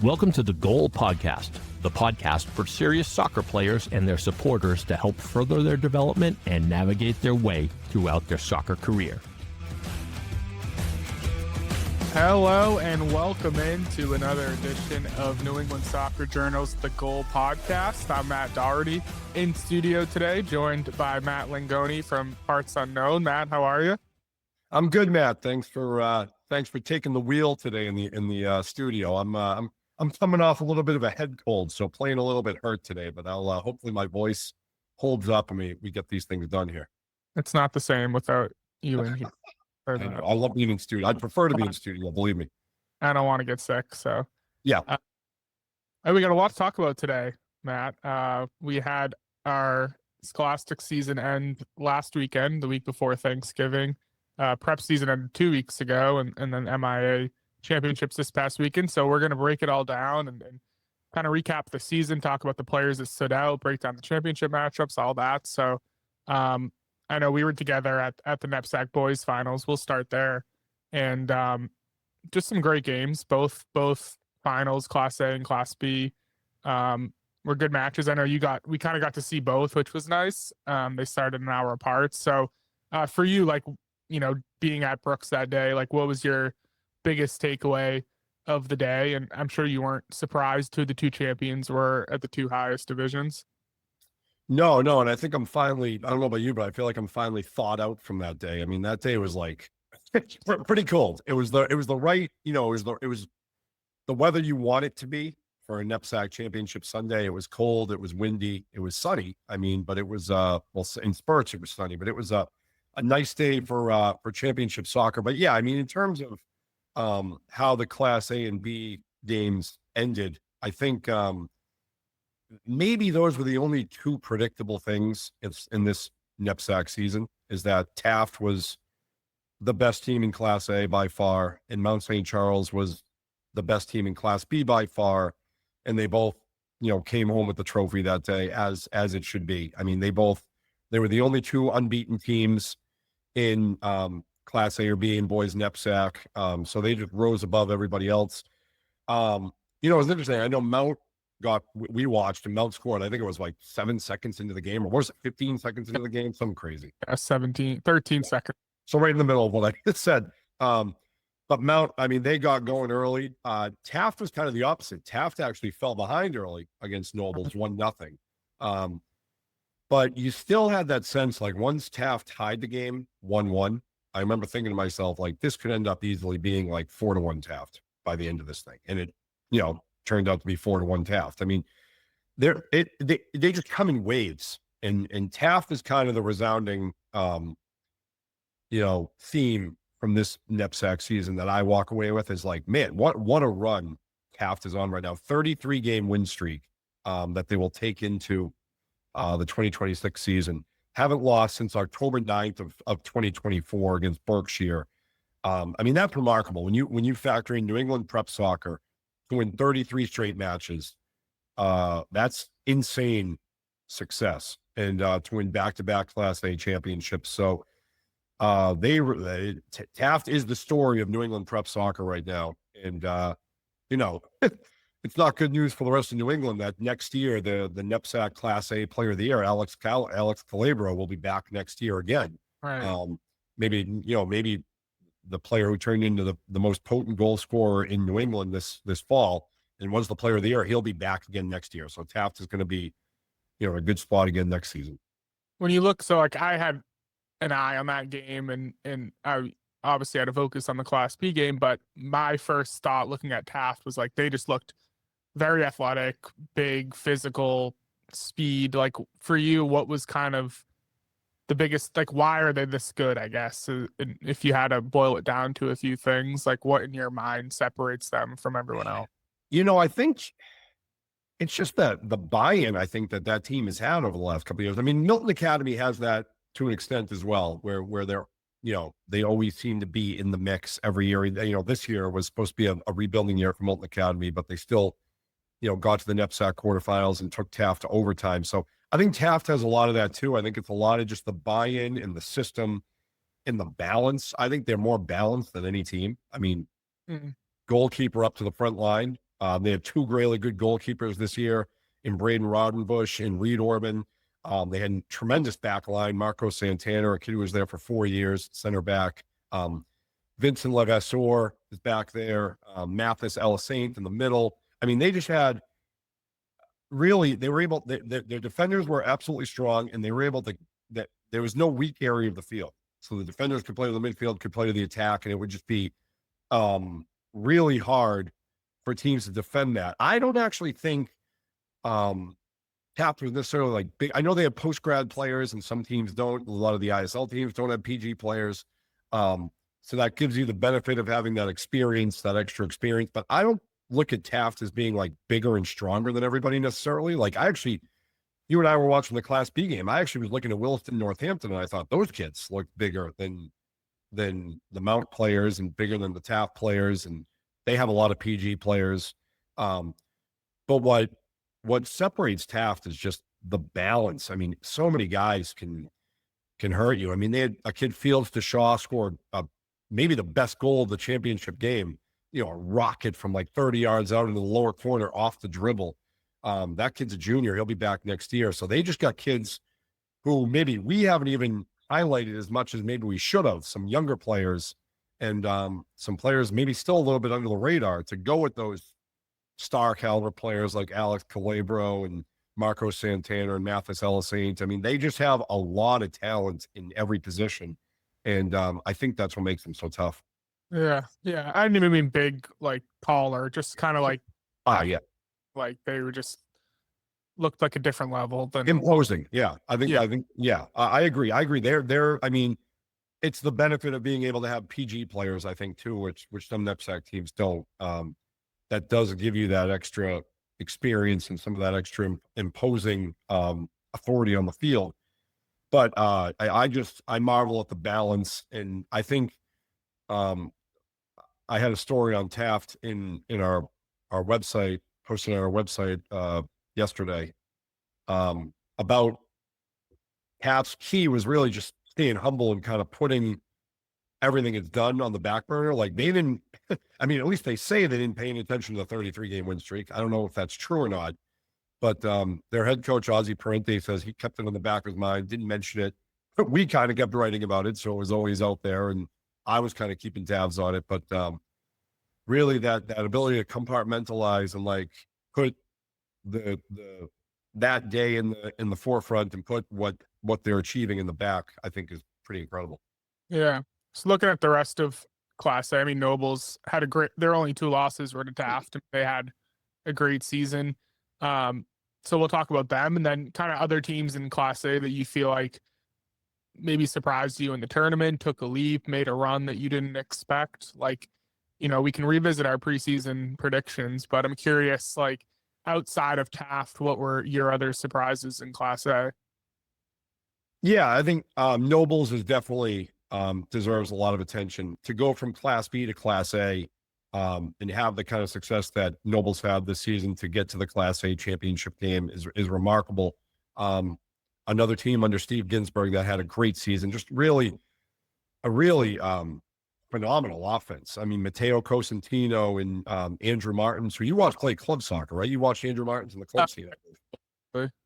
Welcome to the Goal Podcast, the podcast for serious soccer players and their supporters to help further their development and navigate their way throughout their soccer career. Hello and welcome into another edition of New England Soccer Journal's The Goal Podcast. I'm Matt Doherty in studio today, joined by Matt Langone from Parts Unknown. Matt, how are you? I'm good, Matt. Thanks for taking the wheel today in the studio. I'm coming off a little bit of a head cold, so playing a little bit hurt today, but I'll hopefully my voice holds up and we get these things done here. It's not the same without you in here. I love being in studio. I'd prefer to be in studio, believe me. I don't want to get sick, so. Yeah. We got a lot to talk about today, Matt. We had our Scholastic season end last weekend, the week before Thanksgiving. Prep season ended 2 weeks ago, and then MIA championships this past weekend. So we're going to break it all down and kind of recap the season, talk about the players that stood out, break down the championship matchups, all that. So I know we were together at the NEPSAC boys finals. We'll start there. And just some great games, both finals, Class A and Class B, were good matches. I know we kind of got to see both, which was nice. They started an hour apart. So for you, like, you know, being at Brooks that day, like, what was your biggest takeaway of the day? And I'm sure you weren't surprised who the two champions were at the two highest divisions. No, and I think I don't know about you, but I feel like I'm finally thawed out from that day. I mean, that day was like pretty cold. It was the right, you know, it was the weather you want it to be for a NEPSAC championship Sunday. It was cold, it was windy, it was sunny. I mean, but it was well, in spurts it was sunny, but it was a nice day for championship soccer. But yeah, I mean, in terms of how the Class A and B games ended, I think maybe those were the only two predictable things in this NEPSAC season, is that Taft was the best team in Class A by far, and Mount St. Charles was the best team in Class B by far, and they both, you know, came home with the trophy that day as it should be. I mean, they were the only two unbeaten teams in Class A or B in boys NEPSAC. So they just rose above everybody else. You know, it's interesting. I know Mount we watched and Mount scored, I think it was like 7 seconds into the game, or was it 15 seconds into the game? Something crazy. 13 seconds. So right in the middle of what I just said. But Mount, I mean, they got going early. Taft was kind of the opposite. Taft actually fell behind early against Nobles, 1-0. But you still had that sense, like, once Taft tied the game 1-1, I remember thinking to myself, like, this could end up easily being like 4-1 Taft by the end of this thing. And it, you know, turned out to be 4-1 Taft. I mean, they just come in waves, and Taft is kind of the resounding, you know, theme from this NEPSAC season that I walk away with is like, man, what a run Taft is on right now. 33 game win streak that they will take into the 2026 season. Haven't lost since October 9th of 2024 against Berkshire. I mean, that's remarkable. When you factor in New England prep soccer to win 33 straight matches, that's insane success. And to win back-to-back Class A championships. So Taft is the story of New England prep soccer right now. And, you know, it's not good news for the rest of New England that next year, the NEPSAC Class A Player of the Year, Alex Calabro, will be back next year again. Right. Maybe the player who turned into the most potent goal scorer in New England this fall and was the Player of the Year, he'll be back again next year. So Taft is going to be, you know, a good spot again next season. When you look, so like, I had an eye on that game, and I obviously had to focus on the Class B game, but my first thought looking at Taft was like, they just looked very athletic, big, physical, speed. Like, for you, what was kind of the biggest, like, why are they this good, I guess? If you had to boil it down to a few things, like, what in your mind separates them from everyone else? You know, I think it's just the buy-in, I think, that team has had over the last couple of years. I mean, Milton Academy has that to an extent as well, where they're, you know, they always seem to be in the mix every year. You know, this year was supposed to be a rebuilding year for Milton Academy, but they still, you know, got to the NEPSAC quarterfinals and took Taft to overtime. So I think Taft has a lot of that too. I think it's a lot of just the buy-in and the system and the balance. I think they're more balanced than any team. I mean, goalkeeper up to the front line, They have two really good goalkeepers this year in Braden Rodenbush and Reed Orban. They had a tremendous back line. Marco Santana, a kid who was there for 4 years, center back. Vincent Levasseur is back there. Mathis Elasaint in the middle. I mean, they just had really, they were able, their defenders were absolutely strong, and they were able to, that there was no weak area of the field. So the defenders could play to the midfield, could play to the attack, and it would just be really hard for teams to defend that. I don't actually think Taft was necessarily like big. I know they have post-grad players, and some teams don't. A lot of the ISL teams don't have PG players. So that gives you the benefit of having that experience, that extra experience. But I don't look at Taft as being like bigger and stronger than everybody necessarily. Like you and I were watching the Class B game. I actually was looking at Williston, Northampton, and I thought those kids looked bigger than the Mount players and bigger than the Taft players. And they have a lot of PG players. But what separates Taft is just the balance. I mean, so many guys can hurt you. I mean, they had a kid, Fields to Shaw, scored maybe the best goal of the championship game, a rocket from like 30 yards out into the lower corner off the dribble. That kid's a junior. He'll be back next year. So they just got kids who maybe we haven't even highlighted as much as maybe we should have, some younger players and some players maybe still a little bit under the radar to go with those star caliber players like Alex Calabro and Marco Santana and Mathis Elasaint. I mean, they just have a lot of talent in every position. And I think that's what makes them so tough. Yeah. I didn't even mean big, like taller, just kind of like, yeah. Like they were just looked like a different level than imposing. Yeah. I agree. I mean, it's the benefit of being able to have PG players, I think, too, which some NEPSAC teams don't. That does give you that extra experience and some of that extra imposing authority on the field. But I marvel at the balance, and I think I had a story on Taft in our website, posted on our website yesterday about Taft's key was really just staying humble and kind of putting everything it's done on the back burner. Like they didn't, I mean, at least they say they didn't pay any attention to the 33 game win streak. I don't know if that's true or not, but their head coach, Ozzy Parente, says he kept it on the back of his mind, didn't mention it. But we kind of kept writing about it. So it was always out there, and I was kind of keeping tabs on it. But really that ability to compartmentalize and like put that day in the forefront and put what they're achieving in the back, I think is pretty incredible. Yeah. So looking at the rest of Class A, I mean, Nobles had their only 2 losses were to Taft. They had a great season. So we'll talk about them, and then kind of other teams in Class A that you feel like maybe surprised you in the tournament, took a leap, made a run that you didn't expect. Like, we can revisit our preseason predictions, but I'm curious, like outside of Taft, what were your other surprises in Class A? Yeah, I think Nobles is definitely deserves a lot of attention. To go from Class B to Class A and have the kind of success that Nobles had this season to get to the Class A championship game is remarkable. Another team under Steve Ginsburg that had a great season, just a really phenomenal offense. I mean, Matteo Cosentino and Andrew Martins, who you watched play club soccer, right? You watched Andrew Martins in the club scene.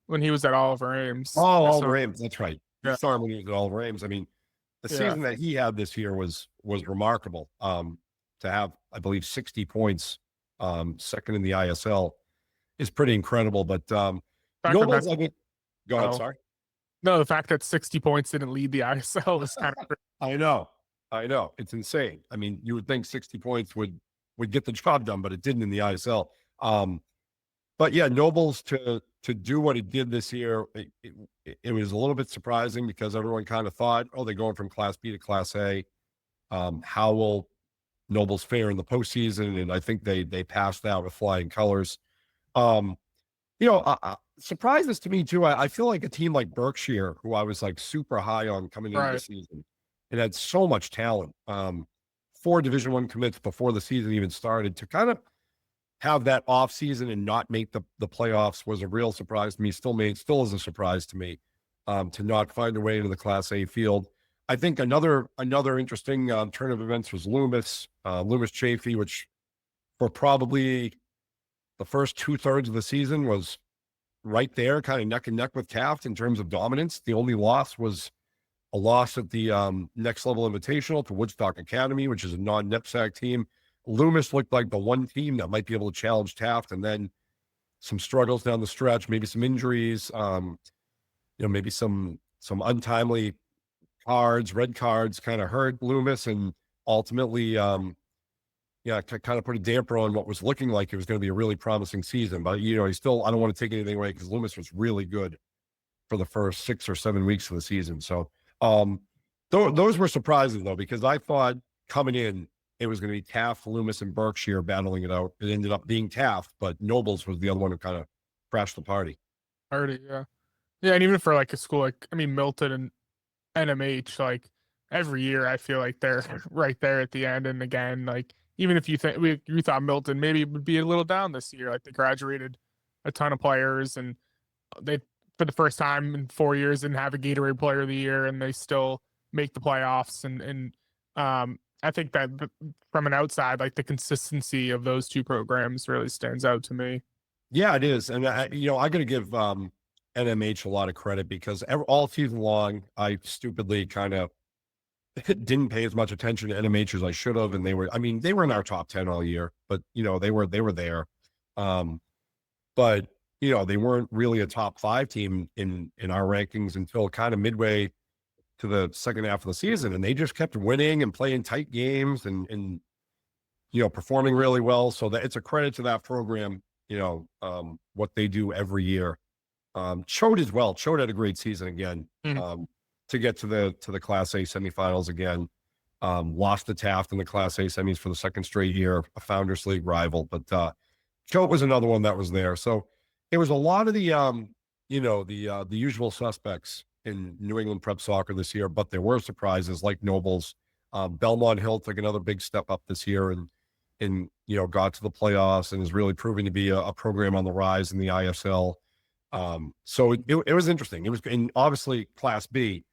When he was at Oliver Ames. Oh, Oliver Ames, that's right. Yeah. You saw him when he was at Oliver Ames. I mean, the season that he had this year was remarkable. To have, I believe, 60 points, second in the ISL, is pretty incredible. But Nobles, I mean, go ahead. Sorry. No, the fact that 60 points didn't lead the ISL is kind of. I know, it's insane. I mean, you would think 60 points would get the job done, but it didn't in the ISL. But yeah, Nobles to do what it did this year, it was a little bit surprising because everyone kind of thought, oh, they're going from Class B to Class A. How will Nobles fare in the postseason? And I think they passed that with flying colors. Surprises to me too. I feel like a team like Berkshire, who I was like super high on coming into the season, it had so much talent. 4 Division I commits before the season even started. To kind of have that off season and not make the playoffs was a real surprise to me. Still is a surprise to me to not find a way into the Class A field. I think another interesting turn of events was Loomis Chaffee, which for probably the first 2/3 of the season was right there, kind of neck and neck with Taft in terms of dominance. The only loss was a loss at the next level invitational to Woodstock Academy, which is a non-NEPSAC team. Loomis looked like the one team that might be able to challenge Taft, and then some struggles down the stretch, maybe some injuries, maybe some untimely red cards kind of hurt Loomis, and ultimately, kind of put a damper on what was looking like it was going to be a really promising season. But, he still, I don't want to take anything away because Loomis was really good for the first 6 or 7 weeks of the season. So those were surprising, though, because I thought coming in, it was going to be Taft, Loomis, and Berkshire battling it out. It ended up being Taft, but Nobles was the other one who kind of crashed the party. Yeah. Yeah, and even for like a school like, Milton and NMH, like every year I feel like they're right there at the end. And again, like even if you think we thought Milton maybe would be a little down this year, like they graduated a ton of players and they for the first time in 4 years didn't have a Gatorade Player of the Year, and they still make the playoffs. And I think that from an outside, like the consistency of those two programs really stands out to me. Yeah, it is. And I got to give NMH a lot of credit because all season long, I stupidly kind of didn't pay as much attention to NMH as I should have. And they were in our top 10 all year, but they were there. But they weren't really a top 5 team in our rankings until kind of midway to the second half of the season. And they just kept winning and playing tight games and performing really well. So that it's a credit to that program, what they do every year. Choate as well. Choate had a great season again, to get to the Class A semifinals again. Lost to Taft in the Class A semis for the second straight year, a Founders League rival. But Choate was another one that was there. So it was a lot of the usual suspects in New England prep soccer this year, but there were surprises like Nobles. Belmont Hill took another big step up this year and got to the playoffs and is really proving to be a program on the rise in the ISL. So it was interesting. It was obviously Class B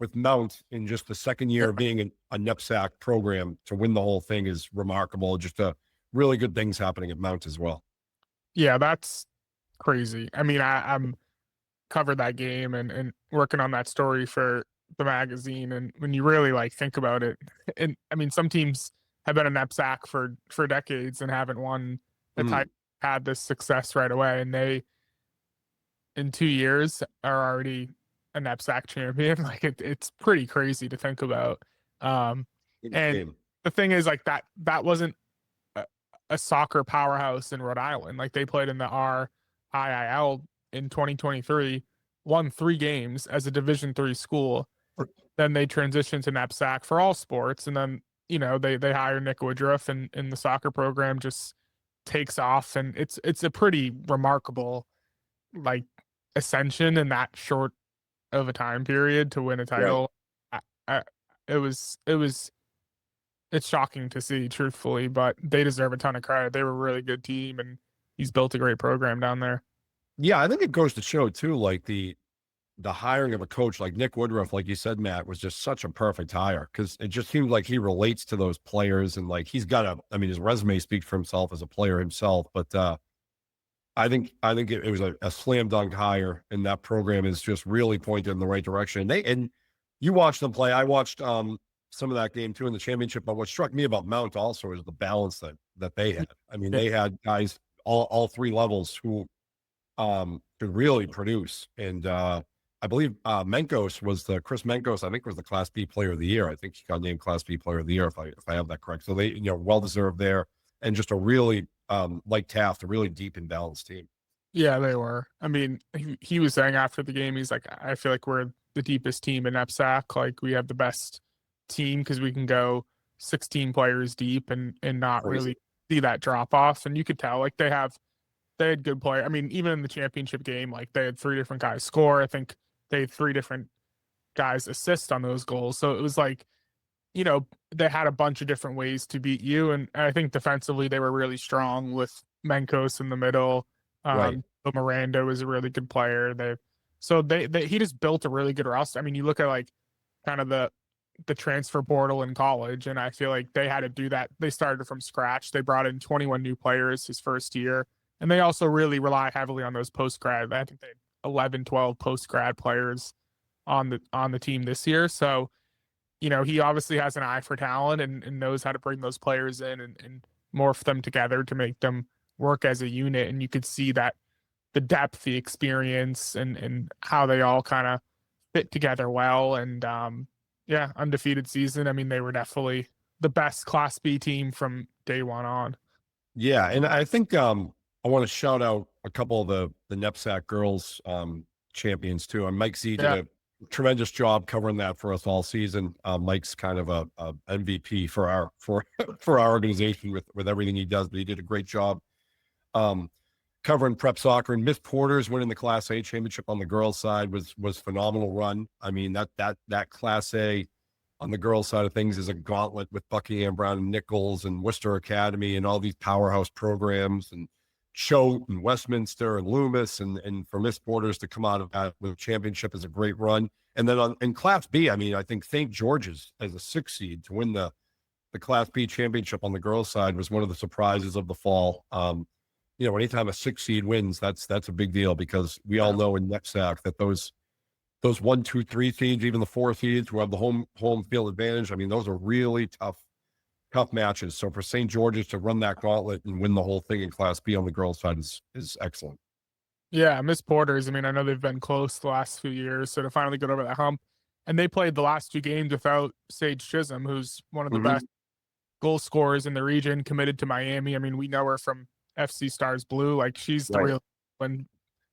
with Mount in just the second year of being a NEPSAC program to win the whole thing is remarkable. Just really good things happening at Mount as well. Yeah, that's crazy. I'm covered that game and working on that story for the magazine. And when you really like think about it, and some teams have been a NEPSAC for decades and haven't won a title, had this success right away. And they, in 2 years, are already a NEPSAC champion. Like it's pretty crazy to think about. And the thing is like that wasn't a soccer powerhouse in Rhode Island. Like they played in the RIIL in 2023, won 3 games as a Division III school. Then they transitioned to NEPSAC for all sports. And then, they hire Nick Woodruff and the soccer program just takes off. And it's a pretty remarkable like ascension in that short of a time period to win a title. Right. It's shocking to see, truthfully, but they deserve a ton of credit. They were a really good team, and he's built a great program down there. Yeah, I think it goes to show too, like the hiring of a coach like Nick Woodruff, like you said, Matt, was just such a perfect hire because it just seems like he relates to those players and like he's got his resume speaks for himself as a player himself. But I think it was a slam dunk hire, and that program is just really pointed in the right direction. And you watched them play. I watched some of that game too in the championship. But what struck me about Mount also is the balance that they had. They had guys all 3 levels who could really produce. And I believe Menkos Chris Menkos, I think, was the Class B Player of the Year. I think he got named Class B Player of the Year if I have that correct. So they well deserved there, and just a really like Taft, a really deep and balanced team. Yeah, they were. He was saying after the game, he's like, I feel like we're the deepest team in NEPSAC. Like we have the best team because we can go 16 players deep and not really see that drop off. And you could tell like they had good players. Even in the championship game, like they had 3 different guys score. I think they had 3 different guys assist on those goals. So it was like, they had a bunch of different ways to beat you. And I think defensively they were really strong with Menkos in the middle. Right. Miranda was a really good player. He just built a really good roster. You look at like kind of the transfer portal in college, and I feel like they had to do that. They started from scratch. They brought in 21 new players his first year, And they also really rely heavily on those post-grad. I think they had 11, 12 post-grad players on the team this year. So, he obviously has an eye for talent and knows how to bring those players in and morph them together to make them work as a unit. And you could see that the depth, the experience, and how they all kind of fit together well. And undefeated season. I mean, they were definitely the best Class B team from day one on. Yeah, and I think I want to shout out a couple of the NEPSAC girls champions too. And Mike Z did a tremendous job covering that for us all season. Mike's kind of a MVP for our organization with everything he does, but he did a great job covering prep soccer. And Miss Porter's winning the Class A championship on the girls' side was phenomenal run. I mean, that Class A on the girls' side of things is a gauntlet with Buckingham Brown and Nichols and Worcester Academy and all these powerhouse programs, and Choate and Westminster and Loomis, and for Miss Porter's to come out of that with a championship is a great run. And then in Class B, I mean, I think St. George's as a 6 seed to win the Class B championship on the girls' side was one of the surprises of the fall. Anytime a 6 seed wins, that's a big deal, because we all know in NEPSAC that those 1, 2, 3 seeds, even the 4 seeds who have the home field advantage, I mean, those are really tough matches. So for St. George's to run that gauntlet and win the whole thing in Class B on the girls' side is excellent. Yeah, Miss Porter's, I mean, I know they've been close the last few years, so to finally get over that hump. And they played the last 2 games without Sage Chisholm, who's one of the best goal scorers in the region, committed to Miami. I mean, we know her from FC Stars Blue. Like, she's the real one.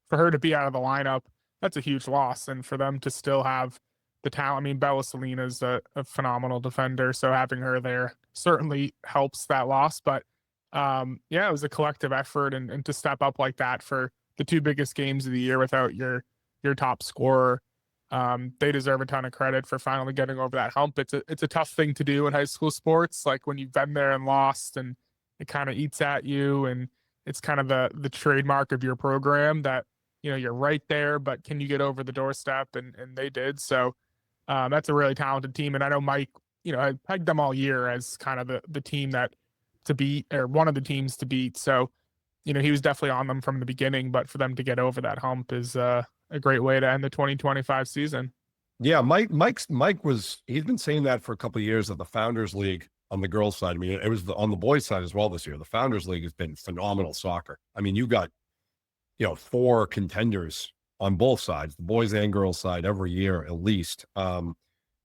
For her to be out of the lineup, that's a huge loss. And for them to still have the talent, I mean, Bella Salina's a phenomenal defender, so having her there certainly helps that loss. But it was a collective effort, and to step up like that for the 2 biggest games of the year without your top scorer, they deserve a ton of credit for finally getting over that hump. It's a tough thing to do in high school sports, like when you've been there and lost, and it kind of eats at you, and it's kind of the trademark of your program that you're right there, but can you get over the doorstep? And they did. So that's a really talented team. And I know Mike, I pegged them all year as kind of the team that to beat, or one of the teams to beat. So, he was definitely on them from the beginning, but for them to get over that hump is a great way to end the 2025 season. Yeah, he's been saying that for a couple of years, that the Founders League on the girls' side, I mean, it was on the boys' side as well this year. The Founders League has been phenomenal soccer. I mean, you got 4 contenders on both sides, the boys and girls side, every year at least.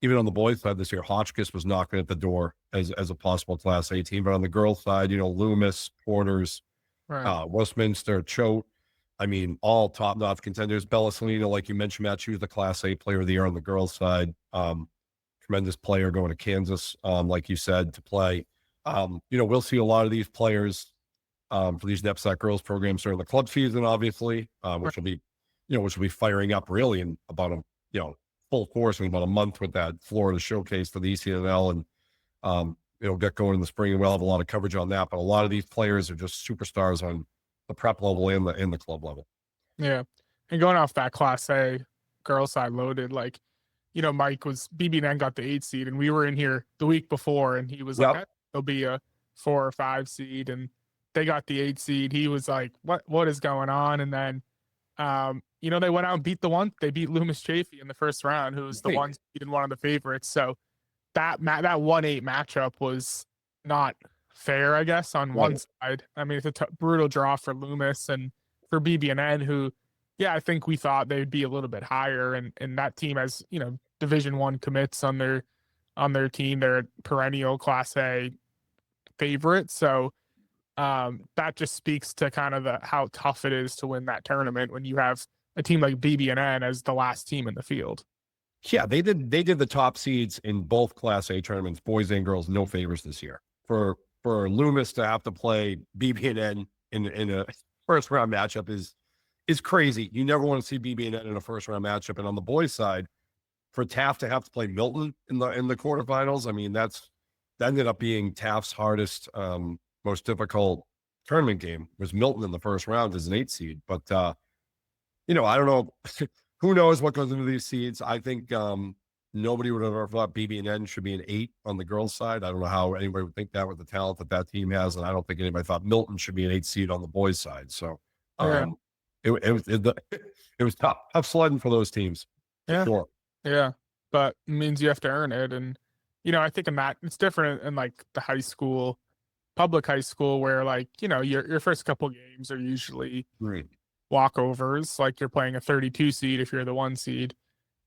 Even on the boys' side this year, Hotchkiss was knocking at the door as a possible Class A team. But on the girls' side, Loomis, Porters, Westminster, Choate, I mean, all top-notch contenders. Bella Salina, like you mentioned, Matt, she was the Class A player of the year on the girls' side. Tremendous player going to Kansas, like you said, to play. We'll see a lot of these players for these NEPSAC girls programs during the club season, obviously, which will be firing up really in about full force in about a month with that Florida showcase for the ECNL, and it'll get going in the spring, and we'll have a lot of coverage on that. But a lot of these players are just superstars on the prep level and the club level. Yeah, and going off that Class A girls side loaded, like, Mike was BB&N got the 8 seed, and we were in here the week before, and he was like, there'll be a 4 or 5 seed, and they got the 8 seed. He was like, what is going on? And then, they went out and they beat Loomis Chafee in the first round, who's the 1 seed and one of the favorites. So that 1-8 matchup was not fair, I guess, on one side. I mean, it's a brutal draw for Loomis, and for BB&N, who, I think we thought they'd be a little bit higher, and that team has, Division I commits on their team. They're a perennial Class A favorite. So that just speaks to kind of how tough it is to win that tournament when you have a team like BB&N as the last team in the field. Yeah, they did the top seeds in both Class A tournaments, boys and girls, no favors this year. For Loomis to have to play BB&N in a first round matchup is crazy. You never want to see BB&N in a first round matchup. And on the boys' side, for Taft to have to play Milton in the quarterfinals, I mean, that ended up being Taft's hardest, most difficult tournament game, was Milton in the first round as an 8 seed. But I don't know. Who knows what goes into these seeds? I think Nobody would have ever thought BB&N should be an 8 on the girls' side. I don't know how anybody would think that with the talent that team has, and I don't think anybody thought Milton should be an 8 seed on the boys' side. So, it was tough sledding for those teams. Yeah, sure. Yeah, but it means you have to earn it, and I think in that it's different in like the high school, public high school, where like your first couple games are usually walkovers. Like you're playing a 32 seed if you're the 1 seed.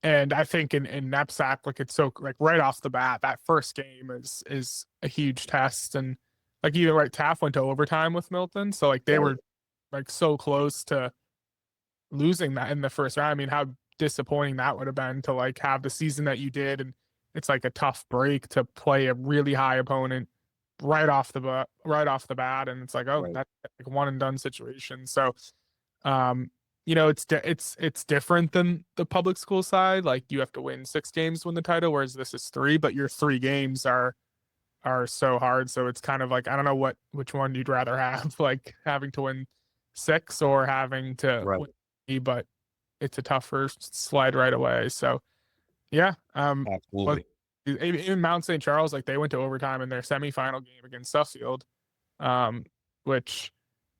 And I think in NEPSAC, like it's so like right off the bat, that first game is a huge test. And like even like Taft went to overtime with Milton. So like they were like so close to losing that in the first round. I mean, how disappointing that would have been to like have the season that you did. And it's like a tough break to play a really high opponent right off the bat. And it's like, oh, that's like one and done situation. So, it's different than the public school side. Like you have to win 6 games to win the title, whereas this is 3, but your 3 games are so hard. So it's kind of like, I don't know which one you'd rather have, like having to win 6 or having to win 3, but it's a tougher slide right away. So yeah. Absolutely. Even Mount St. Charles, like they went to overtime in their semifinal game against Suffield, which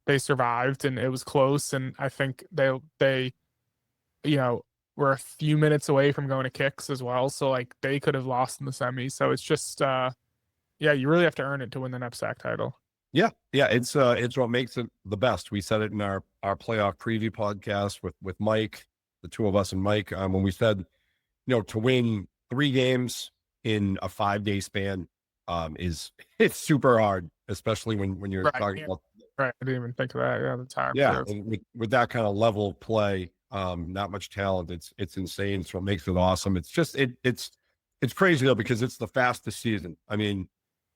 they survived, and it was close. And I think they were a few minutes away from going to kicks as well. So like they could have lost in the semis. So it's just, you really have to earn it to win the NEPSAC title. Yeah. It's what makes it the best. We said it in our playoff preview podcast with Mike, the 2 of us and Mike, when we said, to win 3 games in a 5-day span, it's super hard, especially when you're talking about. Right, I didn't even think of that. Yeah, the time. Yeah, and with that kind of level of play, not much talent. It's insane. It's what makes it awesome. It's just it's crazy though, because it's the fastest season. I mean,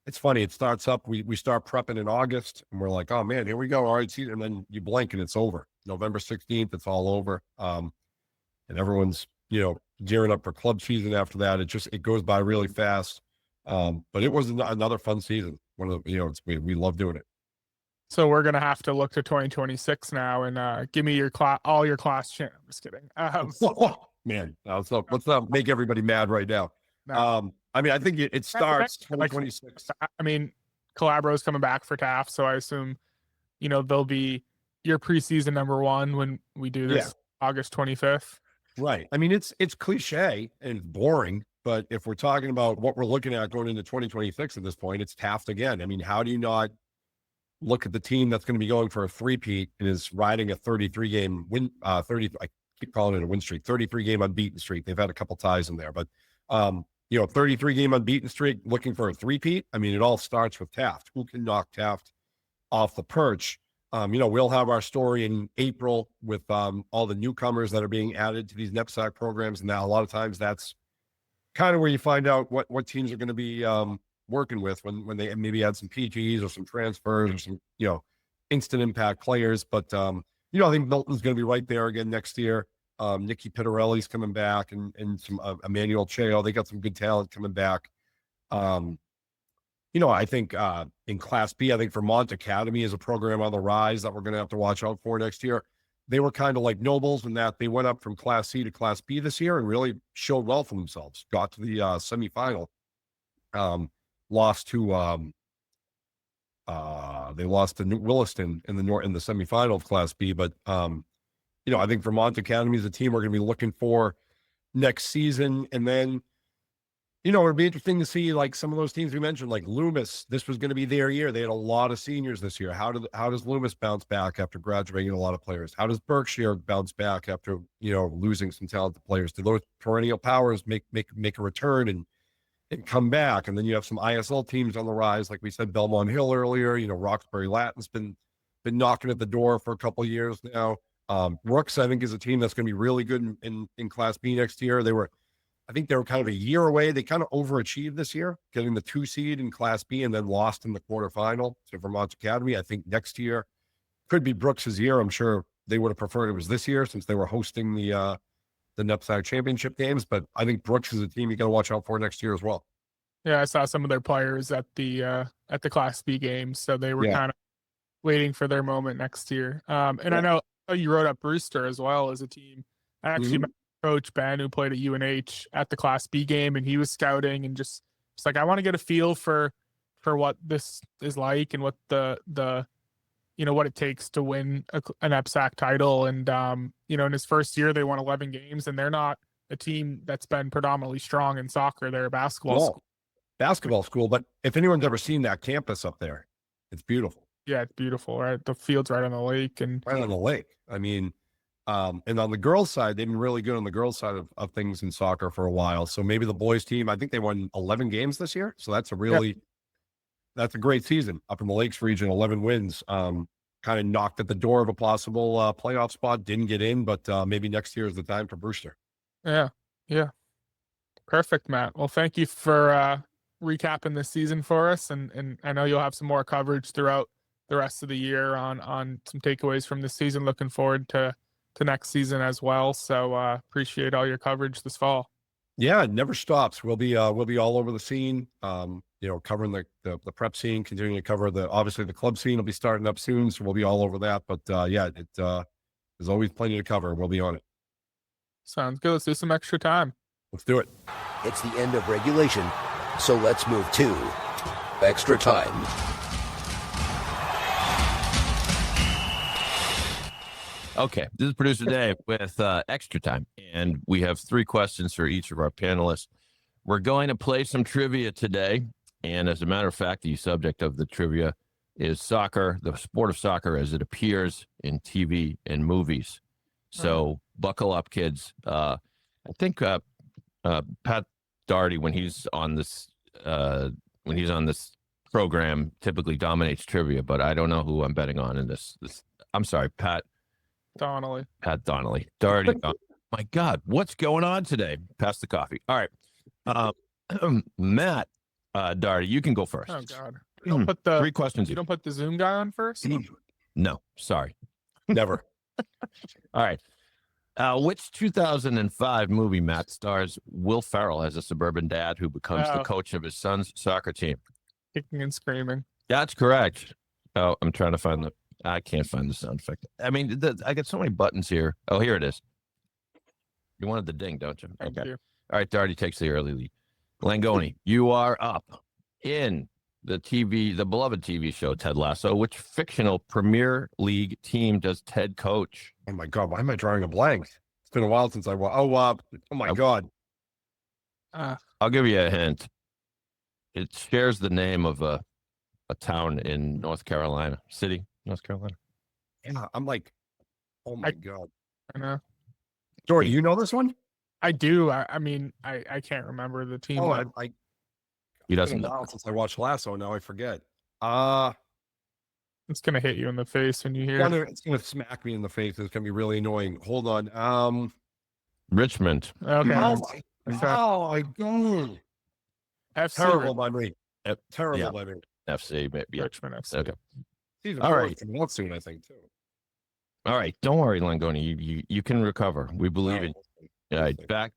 it's funny. It starts up. We start prepping in August, and we're like, oh man, here we go. All right, season, and then you blink and it's over. November 16th, it's all over. And everyone's gearing up for club season after that. It goes by really fast. But it was another fun season. One of the, we love doing it. So we're gonna have to look to 2026 now and give me all your class champ. I'm just kidding. Man, let's not make everybody mad right now. No. I mean, I think it starts 2026. I mean, Calabro's coming back for Taft, so I assume they'll be your preseason number 1 when we do this August 25th. Right. I mean, it's cliche and boring, but if we're talking about what we're looking at going into 2026 at this point, it's Taft again. I mean, how do you not look at the team that's going to be going for a 3-peat and is riding a 33-game win, I keep calling it a win streak, 33-game unbeaten streak. They've had a couple ties in there, but 33-game unbeaten streak, looking for a 3-peat. I mean, it all starts with Taft. Who can knock Taft off the perch? We'll have our story in April with all the newcomers that are being added to these NEPSAC programs. And now a lot of times that's kind of where you find out what teams are going to be working with when they maybe add some PGs or some transfers or some, instant impact players. But, I think Milton's going to be right there again next year. Nicky Pittarelli's coming back and some Emmanuel Cheo. They got some good talent coming back. I think in Class B, I think Vermont Academy is a program on the rise that we're going to have to watch out for next year. They were kind of like Nobles in that they went up from Class C to Class B this year and really showed well for themselves. Got to the semifinal. Lost to they lost to Williston in the semifinal of Class B. But I think Vermont Academy is a team we're going to be looking for next season, and then. It'd be interesting to see like some of those teams we mentioned, like Loomis. This was going to be their year. They had a lot of seniors this year. How does Loomis bounce back after graduating a lot of players? How does Berkshire bounce back after losing some talented players? Do those perennial powers make a return and come back? And then you have some ISL teams on the rise, like we said, Belmont Hill earlier. Roxbury Latin's been knocking at the door for a couple of years now. Rooks, I think, is a team that's going to be really good in Class B next year. I think they were kind of a year away. They kind of overachieved this year, getting the 2 seed in Class B and then lost in the quarterfinal to Vermont Academy. I think next year could be Brooks's year. I'm sure they would have preferred it was this year since they were hosting the NEPSAC championship games. But I think Brooks is a team you got to watch out for next year as well. Yeah, I saw some of their players at the Class B games, so they were kind of waiting for their moment next year. I know you wrote up Brewster as well as a team. I actually met coach Ben, who played at UNH, at the Class B game, and he was scouting and just like, I want to get a feel for what this is like and what the what it takes to win an NEPSAC title. And in his first year they won 11 games, and they're not a team that's been predominantly strong in soccer. They're a basketball school. But if anyone's ever seen that campus up there, it's beautiful. Yeah, it's beautiful, right? The field's right on the lake. And right on the lake. I mean, and on the girls' side, they've been really good on the girls' side of things in soccer for a while. So maybe the boys' team, I think they won 11 games this year. So that's that's a great season up in the Lakes region, 11 wins. Kind of knocked at the door of a possible playoff spot, didn't get in, but maybe next year is the time for Brewster. Yeah. Perfect, Matt. Well, thank you for recapping this season for us. And I know you'll have some more coverage throughout the rest of the year on some takeaways from this season. Looking forward to next season as well. So appreciate all your coverage this fall. Yeah, it never stops. We'll be all over the scene, covering the prep scene, continuing to cover obviously the club scene will be starting up soon. So we'll be all over that. But there's always plenty to cover. We'll be on it. Sounds good. Let's do some extra time. Let's do it. It's the end of regulation, so let's move to extra time. Okay, this is Producer Dave with Extra Time, and we have 3 questions for each of our panelists. We're going to play some trivia today, and as a matter of fact, the subject of the trivia is soccer, the sport of soccer as it appears in TV and movies. So buckle up, kids. I think Pat Doherty, when he's on this program, typically dominates trivia, but I don't know who I'm betting on in this. I'm sorry, Pat Donnelly. Doherty. My God, what's going on today? Pass the coffee. All right. Matt Doherty, you can go first. Oh, God. You don't put 3 questions. You don't put the Zoom guy on first? No, sorry. Never. All right. Which 2005 movie, Matt, stars Will Ferrell as a suburban dad who becomes the coach of his son's soccer team? Kicking and screaming. That's correct. Oh, I'm trying to find I can't find the sound effect. I mean, I got so many buttons here. Oh, here it is. You wanted the ding, don't you? Thank you. All right, Doherty takes the early lead. Langone, you are up in the beloved TV show Ted Lasso. Which fictional Premier League team does Ted coach? Oh my God, why am I drawing a blank? It's been a while since I watched. Oh my God. I'll give you a hint. It shares the name of a town in North Carolina. North Carolina. Yeah, I'm like, oh my God. I know. Dory, you know this one? I do. I mean, I can't remember the team. Oh, he doesn't know. Since I watched Lasso, now I forget. It's gonna hit you in the face when you hear it. It's gonna smack me in the face. It's gonna be really annoying. Hold on. Richmond. Okay. Oh my God. FC. Terrible by me. Terrible by me. FC, maybe. Richmond FC. Okay. All right. Coming out soon, I think, too. All right. Don't worry, Langone. You can recover. We believe in you. All right. Back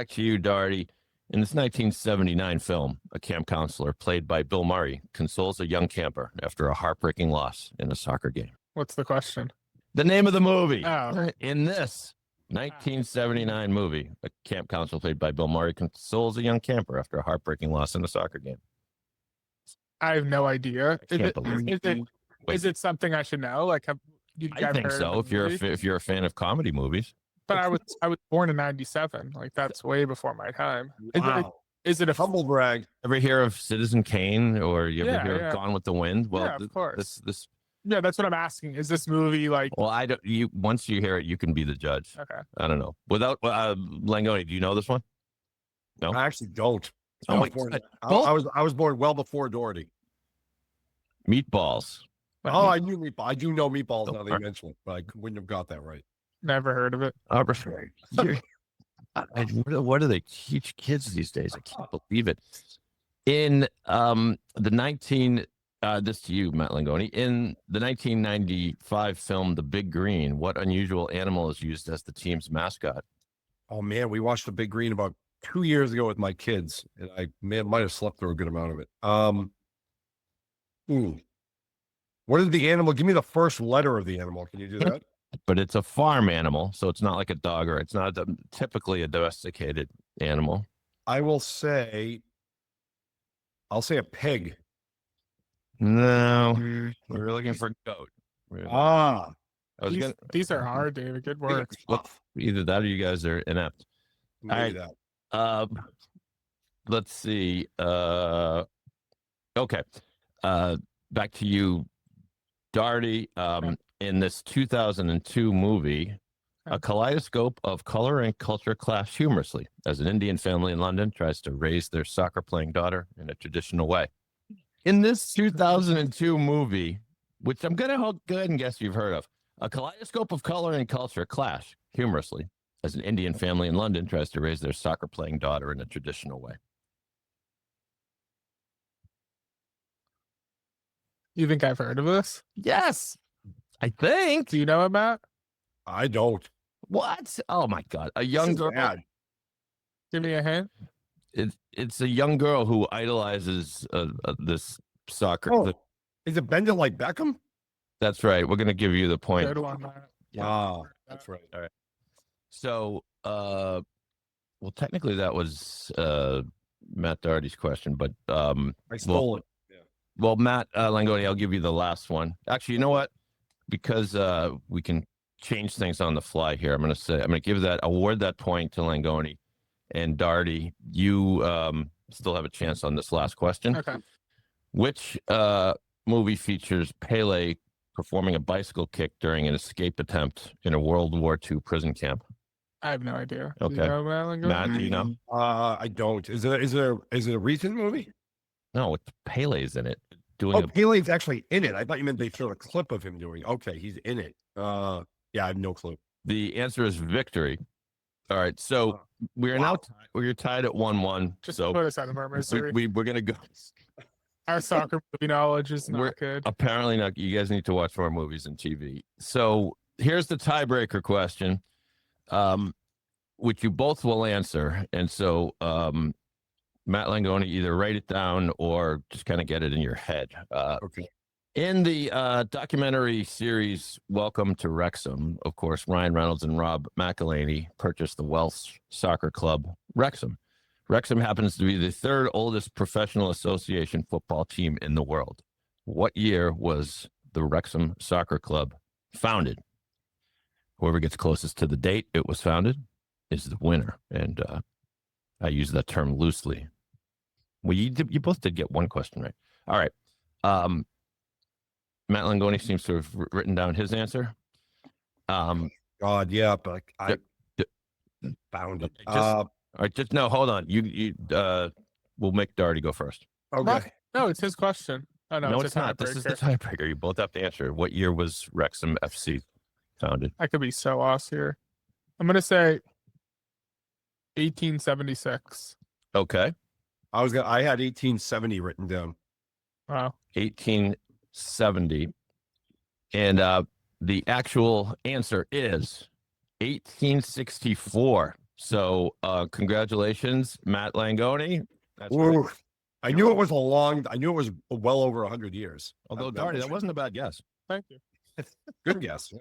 to you, Doherty. In this 1979 film, a camp counselor played by Bill Murray consoles a young camper after a heartbreaking loss in a soccer game. What's the question? The name of the movie. Oh. In this 1979 movie, a camp counselor played by Bill Murray consoles a young camper after a heartbreaking loss in a soccer game. I have no idea. Is it something I should know? Like, I think so. If you're a fan of comedy movies. But I was born in '97. Like, that's way before my time. Wow. Is it a humble brag? Ever hear of Citizen Kane, or you ever hear of Gone with the Wind? Well, of course. This. Yeah, that's what I'm asking. Is this movie like? Well, I don't. Once you hear it, you can be the judge. Okay. I don't know. Without Langone, do you know this one? No, I actually don't. Oh my God. God. I was born well before Doherty. Meatballs. Oh, I knew Meatball. I do know Meatballs now that you mentioned it, but I wouldn't have got that right. Never heard of it. What do they teach kids these days? I can't believe it. In this to you, Matt Langone. In the 1995 film The Big Green, what unusual animal is used as the team's mascot? Oh man, we watched The Big Green about 2 years ago with my kids, and I might have slept through a good amount of it. What is the animal? Give me the first letter of the animal. Can you do that? but it's a farm animal, so it's not like a dog or it's not typically a domesticated animal. I'll say a pig. No, we were looking for goat. Ah, I was gonna. These are hard, David. Good work. Look, either that or you guys are inept. maybe right. that. Let's see. Okay. Back to you, Doherty. In this 2002 movie, a kaleidoscope of color and culture clash humorously as an Indian family in London tries to raise their soccer-playing daughter in a traditional way. In this 2002 movie, which I'm going to go ahead and guess you've heard of, a kaleidoscope of color and culture clash humorously as an Indian family in London tries to raise their soccer-playing daughter in a traditional way. You think I've heard of this? Yes, I think. Do you know it, Matt? I don't. What? Oh my God! A young This is girl. bad. Give me a hint. It's a young girl who idolizes this soccer. Oh, is it Bend It Like Beckham? That's right. We're gonna give you the point. Good one, Matt. Ah, that's right. All right. So, well, technically that was Matt Doherty's question, but I stole it. well, Matt Langone, I'll give you the last one. Actually, you know what? Because we can change things on the fly here. I'm gonna award that point to Langone, and Doherty. You still have a chance on this last question. Okay. Which movie features Pele performing a bicycle kick during an escape attempt in a World War II prison camp? I have no idea. Do Okay. you know, Matt? Matt, do you know? I don't. Is it a recent movie? No, it's Pele's in it. Doing Oh, Pele's actually in it. I thought you meant they showed a clip of him doing. Okay, he's in it. Yeah, I have no clue. the answer is victory. All right, so we are now we're tied at 1-1. Just So put us out of our misery. we're gonna go. Our soccer movie knowledge is not good. Apparently not. You guys need to watch more movies and TV. So here's the tiebreaker question, which you both will answer. And so, Matt Langone, either write it down or just kind of get it in your head. Okay. In the documentary series Welcome to Wrexham, of course, Ryan Reynolds and Rob McElhenney purchased the Welsh soccer club Wrexham. Wrexham happens to be the third oldest professional association football team in the world. What year was the Wrexham Soccer Club founded? Whoever gets closest to the date it was founded is the winner. And I use that term loosely. Well, you both did get one question right. All right. Matt Langone seems to have written down his answer. God, yeah, but I found it. All right, just no, hold on. We'll make Doherty go first. Okay. No, it's his question. Oh, no, It's not. This is the tiebreaker. You both have to answer. What year was Wrexham FC founded? I could be so lost here. I'm going to say 1876. Okay. I had 1870 written down. Wow. 1870. And the actual answer is 1864. So congratulations, Matt Langone. That's great. I knew it was well over 100 years. Although, Doherty, that wasn't a bad guess. Thank you. Good guess. Yeah.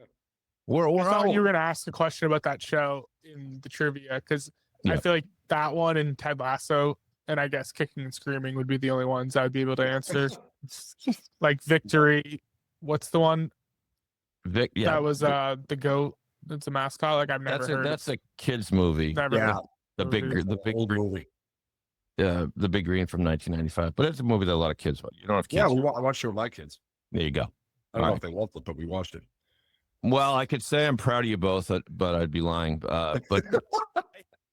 I thought you were going to ask a question about that show in the trivia because I feel like that one and Ted Lasso and I guess Kicking and Screaming would be the only ones I would be able to answer. Like Victory. What's the one? That was the goat. It's a mascot. Like I've never heard. That's a kids movie. Never heard The big Old movie. the Big Green from 1995. But it's a movie that a lot of kids watch. You don't have kids. Yeah, I watched it with my kids. There you go. I don't know if they loved it, but we watched it. Well, I could say I'm proud of you both, but I'd be lying. But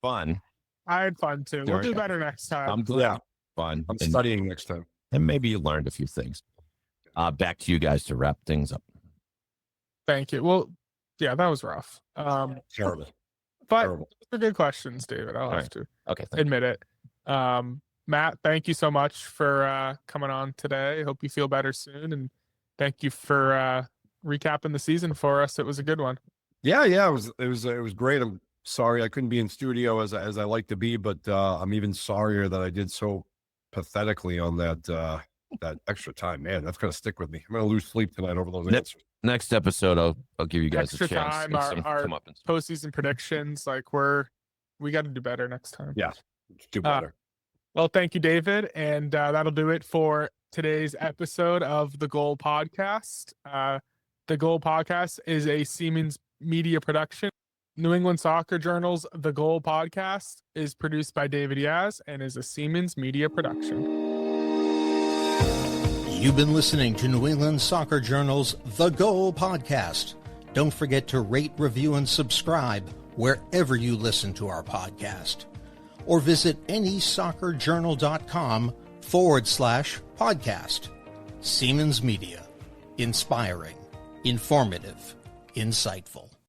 fun. I had fun too. We'll do better next time. I'm glad. Fun. I'm studying next time. And maybe you learned a few things. Back to you guys to wrap things up. Thank you. Well, yeah, that was rough. Terrible. But Terrible. they're good questions, David. I'll have to Okay. admit it. Matt, thank you so much for coming on today. Hope you feel better soon, and thank you for recapping the season for us. It was a good one. Yeah, it was great. I'm sorry I couldn't be in studio as I like to be, but I'm even sorrier that I did so pathetically on that extra time. Man, that's gonna stick with me. I'm gonna lose sleep tonight over those answers. next episode, I'll give you guys Extra a chance. time, and some our comeuppance. postseason predictions. Like we got to do better next time. Yeah, do better. Well, thank you, David, and that'll do it for today's episode of the Goal Podcast. The Goal Podcast is a Siemens media production. New England Soccer Journal's The Goal Podcast is produced by David Yaz and is a Siemens media production. You've been listening to New England Soccer Journal's The Goal Podcast. Don't forget to rate, review, and subscribe wherever you listen to our podcast. Or visit nesoccerjournal.com/podcast. Siemens Media. Inspiring, informative, insightful.